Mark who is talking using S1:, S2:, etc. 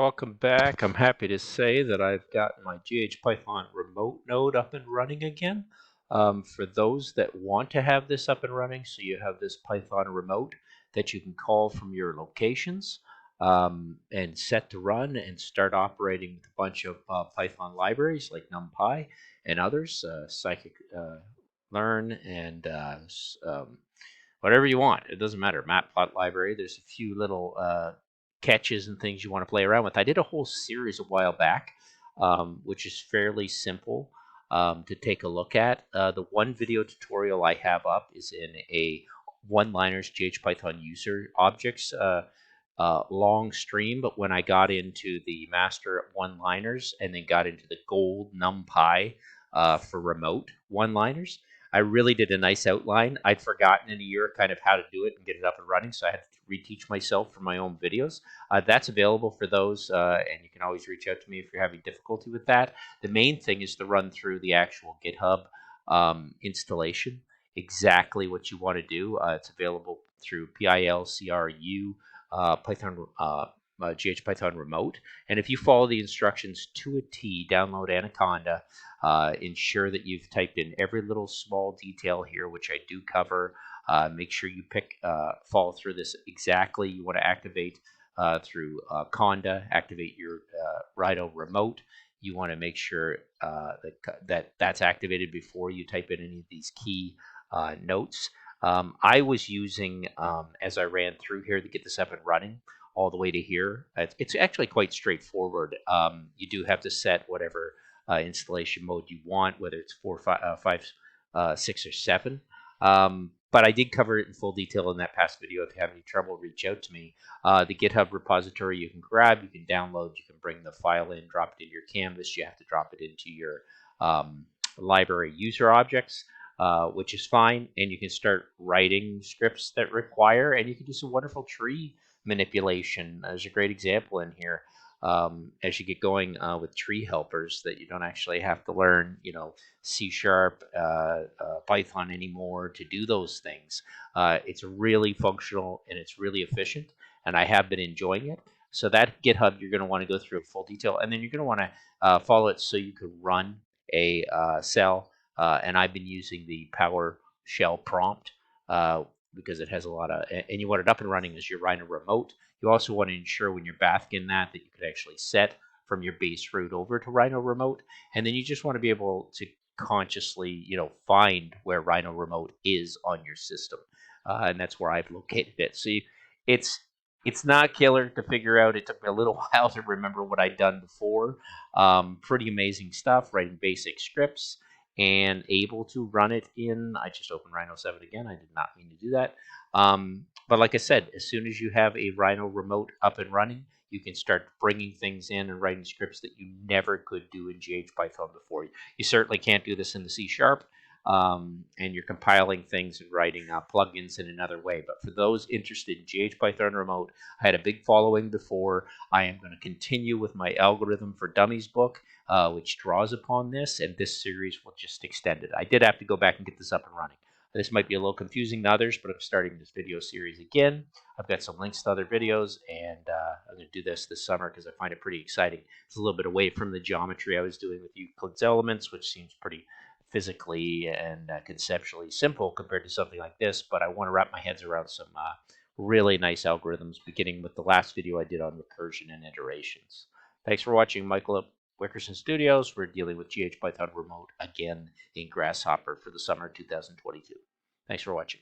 S1: Welcome back. I'm happy to say that I've got my ghpython remote node up and running again. For those that want to have this up and running, so you have this Python remote that you can call from your locations and set to run and start operating with a bunch of Python libraries like Numpy and others, scikit-learn and whatever you want. It doesn't matter. Matplot library. There's a few little catches and things you want to play around with. I did a whole series a while back, which is fairly simple to take a look at. The one video tutorial I have up is in a one-liners ghpython user objects long stream, but when I got into the master one-liners and then got into the gold NumPy for remote one-liners, I really did a nice outline. I'd forgotten in a year kind of how to do it and get it up and running, so I had to reteach myself for my own videos. That's available for those, and you can always reach out to me if you're having difficulty with that. The main thing is to run through the actual GitHub installation, exactly what you want to do. It's available through PILCRU Python ghpython remote, and if you follow the instructions to a T, download Anaconda, ensure that you've typed in every little small detail here, which I do cover. Make sure you follow through this exactly. You want to activate through Conda, activate your Rhino remote. You want to make sure that's activated before you type in any of these key notes. I was using, as I ran through here to get this up and running, all the way to here. It's actually quite straightforward. You do have to set whatever installation mode you want, whether it's 4, 5, 6, or 7. But I did cover it in full detail in that past video. If you have any trouble, reach out to me. The GitHub repository you can grab, you can download, you can bring the file in, drop it into your canvas. You have to drop it into your library user objects, which is fine. And you can start writing scripts that require, and you can do some wonderful tree manipulation. There's a great example in here as you get going with tree helpers that you don't actually have to learn, C#, Python anymore to do those things. It's really functional and it's really efficient, and I have been enjoying it. So that GitHub, you're going to want to go through in full detail, and then you're going to want to follow it so you can run a cell. And I've been using the PowerShell prompt because it has a lot of, and you want it up and running as your Rhino remote. You also want to ensure when you're basking that you could actually set from your base root over to Rhino remote. And then you just want to be able to consciously, find where Rhino remote is on your system. And that's where I've located it. So it's not killer to figure out. It took me a little while to remember what I'd done before. Pretty amazing stuff, writing basic scripts and able to run it in, I just opened Rhino 7 again. I did not mean to do that. But like I said, as soon as you have a Rhino remote up and running, you can start bringing things in and writing scripts that you never could do in ghpython before. You certainly can't do this in the C#, and you're compiling things and writing plugins in another way. But for those interested in ghpython remote, I had a big following before. I am going to continue with my Algorithm for Dummies book, which draws upon this, and this series will just extend it. I did have to go back and get this up and running. This might be a little confusing to others, but I'm starting this video series again. I've got some links to other videos, and I'm going to do this summer because I find it pretty exciting. It's a little bit away from the geometry I was doing with Euclid's Elements, which seems pretty physically and conceptually simple compared to something like this, but I want to wrap my heads around some really nice algorithms, beginning with the last video I did on recursion and iterations. Thanks for watching, Michael at Wickerson Studios. We're dealing with ghpython remote again in Grasshopper for the summer 2022. Thanks for watching.